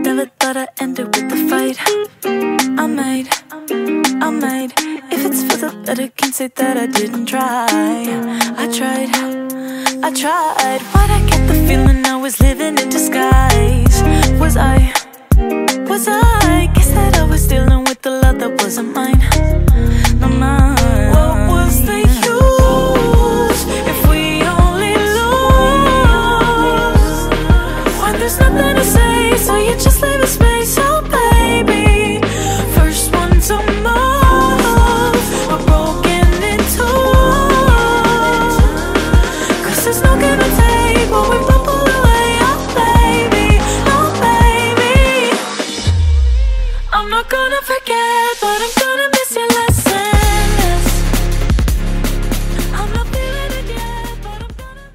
Never thought I'd end it with a fight. I made. If it's for the better, can't say that I didn't try. I tried. Why'd I get the feeling I was living in disguise? Was I? Guess that I was dealing with the love that wasn't mine. Not mine. What was the use if we only lose? When there's nothing to say, so you just leave a space. Oh baby, first one to move, we're broken in two. 'Cause there's no give and take when we both pull away. Oh baby, I'm not gonna forget, but I'm gonna miss your lessons. I'm not feeling it yet, but I'm gonna.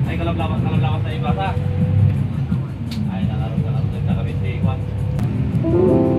Ay, kalablawas sa iba sa. Ay, nalarong sa kami si Juan. Oh!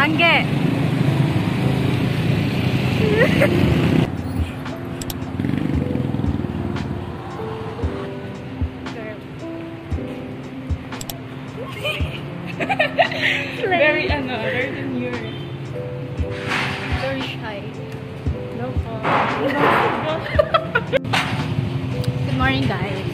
Angge. Very demure. Very shy. No Good morning, guys.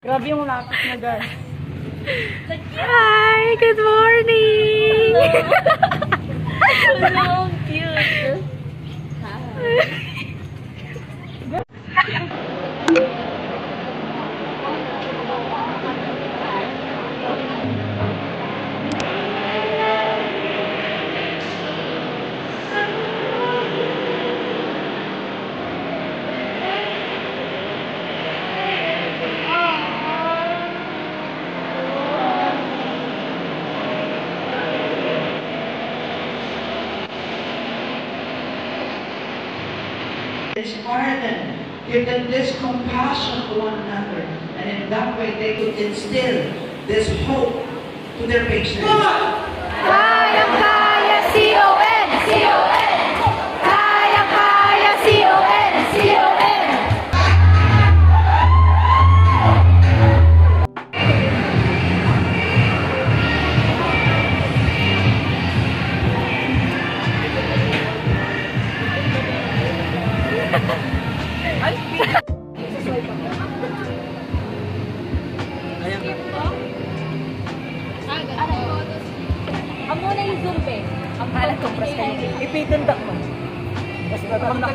Grabe yung lapit na guys. Hi, good morning. So cute. It's pardon. Give them this compassion for one another. And in that way they could instill this hope to their patients. Come on! Kaya, C-O-N! C-O-N! Kaya,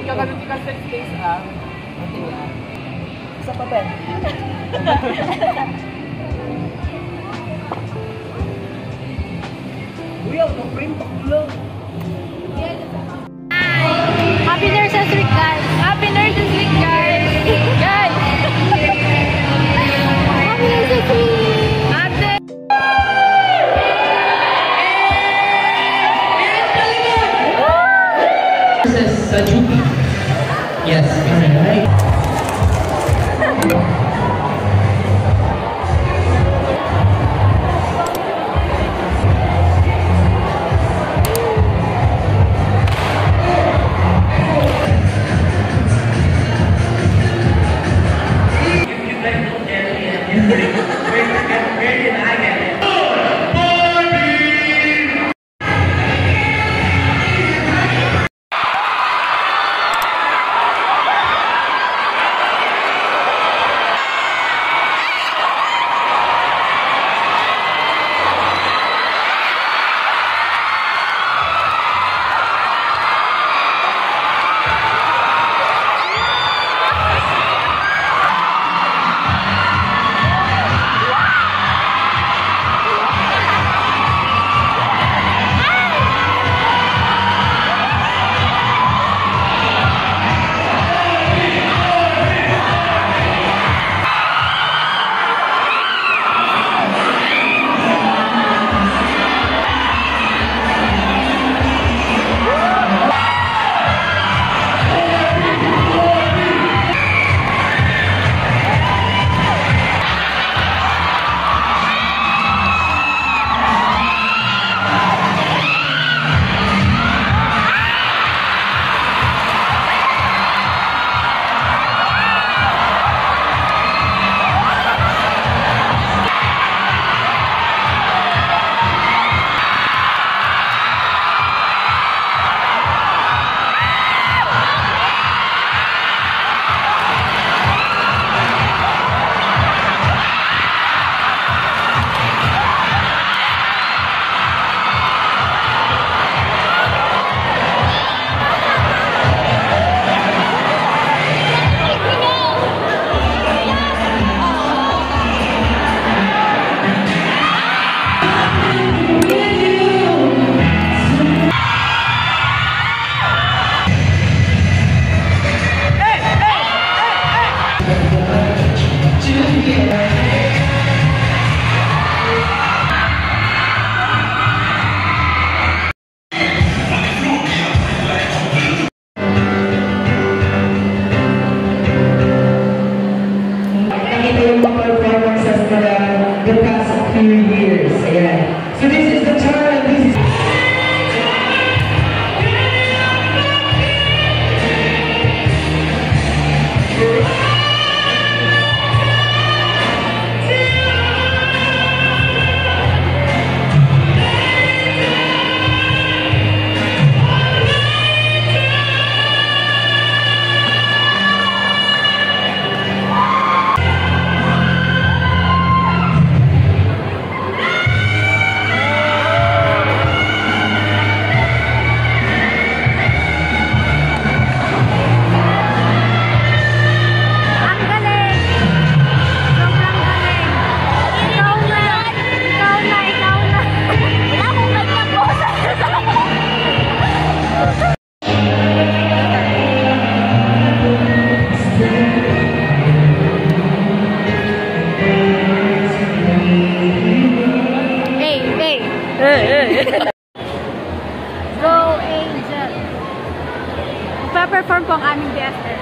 Kaganon ni Content Space Isa pa Ben. Uy, auto-frame pakulo. Happy Nurses Week, guys! Happy Nurses Week, guys! Guys! Happy Nurses Week! Ate! Yes, right. Magpa-perform po ang aming BFF.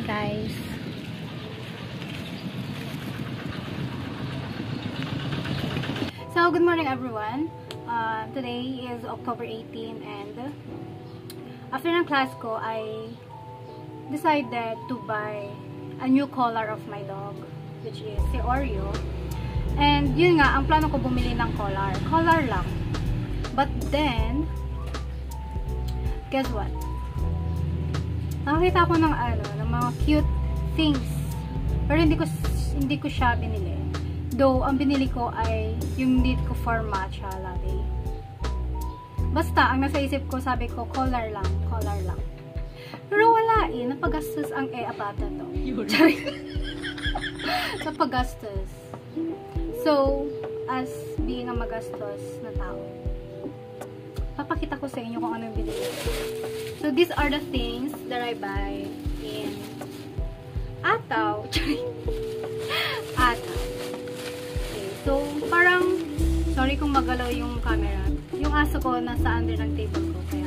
guys. So, good morning everyone. Today is October 18 and after ng class ko, I decided to buy a new collar of my dog, which is si Oreo. And yun nga, ang plano ko bumili ng collar. Collar lang. But then, guess what? Nakakita ko ng ng mga cute things. Pero hindi ko siya binili. Though, ang binili ko ay yung need ko for matcha latte. Basta, ang nasa isip ko, sabi ko, collar lang. Pero wala eh. Napagastos ang abata to. Napagastos. So, as being a magastos na tao, papakita ko sa inyo kung ano yung binili. So, these are the things that I buy in Ataw. Ataw. Okay, so, parang, sorry kung magalaw yung camera. Yung aso ko nasa under ng table ko, kaya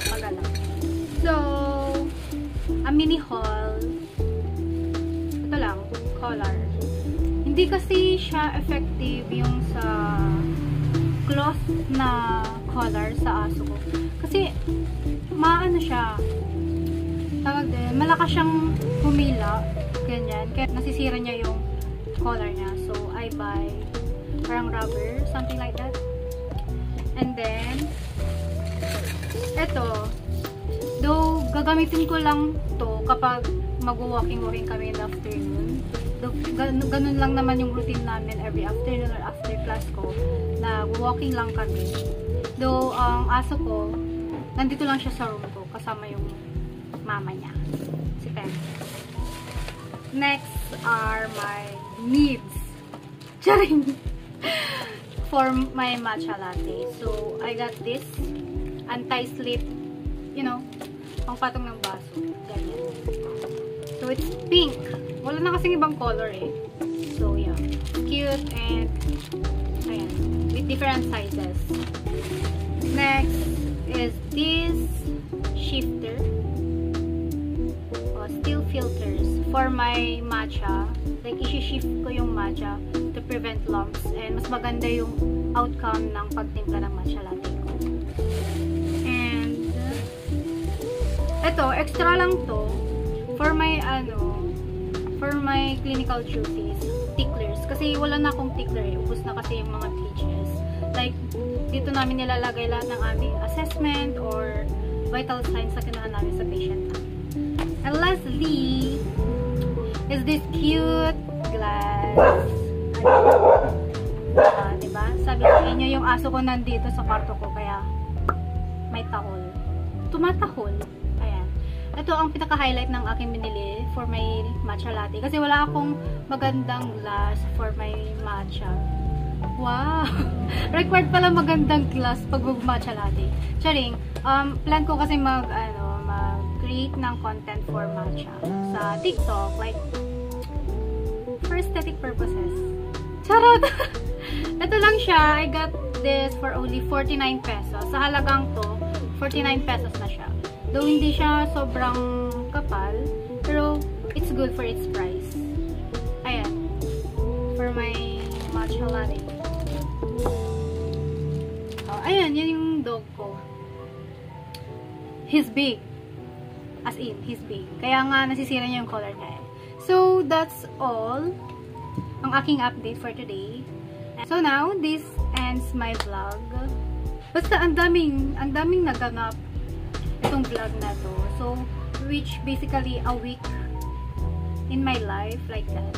magalaw. So, a mini haul. Ito lang, collar. Hindi kasi siya effective yung sa cloth na collar sa aso ko. Kasi, maano siya, tawag din, malakas siyang humila, ganyan. Kaya nasisira niya yung collar niya. So, I buy parang rubber, something like that. And then, eto, though, gagamitin ko lang to kapag mag-walking kami in the afternoon. Ganun lang naman yung routine namin every afternoon or after class ko, na walking lang kami. Though, ang aso ko, nandito lang siya sa room ko, kasama yung mama niya, si Pen. Next are my needs. Charing! For my matcha latte. So, I got this anti-slip, you know, pang patong ng baso. Ganyan. So, it's pink. Wala na kasing ibang color eh. So, yeah. Cute and ayan. With different sizes. Next is this shifter. Steel filters for my matcha. Like, isi-shift ko yung matcha to prevent lumps. And mas maganda yung outcome ng pagtimpla ng matcha latte ko. And eto, extra lang to for my clinical duties, ticklers. Kasi wala na akong tickler eh. Ubus na kasi yung mga teachers. Like, dito namin nilalagay lahat ng aming assessment or vital signs na kinuha namin sa patient namin. And lastly, is this cute glass. Diba? Sabi ko inyo, yung aso ko nandito sa kwarto ko, kaya may tahol. Tumatahol. Ayan. Ito ang pinaka-highlight ng aking binili for my matcha latte. Kasi wala akong magandang glass for my matcha. Wow! Required pala magandang glass pag mag-matcha latte. Charing, plan ko kasi mag-create ng content for matcha sa TikTok. Like, for aesthetic purposes. Charot! Ito lang siya. I got this for only 49 pesos. Sa halagang to, 49 pesos na siya. Though hindi siya sobrang kapal, pero it's good for its price. Ayan. For my matcha latte. Oh, ayan, yan yung dog ko. He's big. As in, he's big. Kaya nga, nasisira niya yung collar niya. So, that's all ang aking update for today. So now, this ends my vlog. Basta ang daming naganap itong vlog na to. So, which basically a week in my life, like that.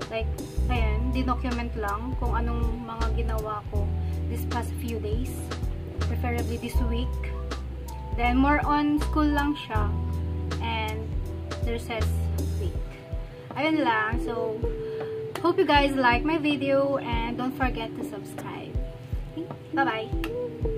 Like, ayan, dinocument lang kung anong mga ginawa ko this past few days. Preferably this week. Then, more on school lang siya. And, recess week. Ayun lang. So, hope you guys like my video and don't forget to subscribe. Okay? Bye-bye!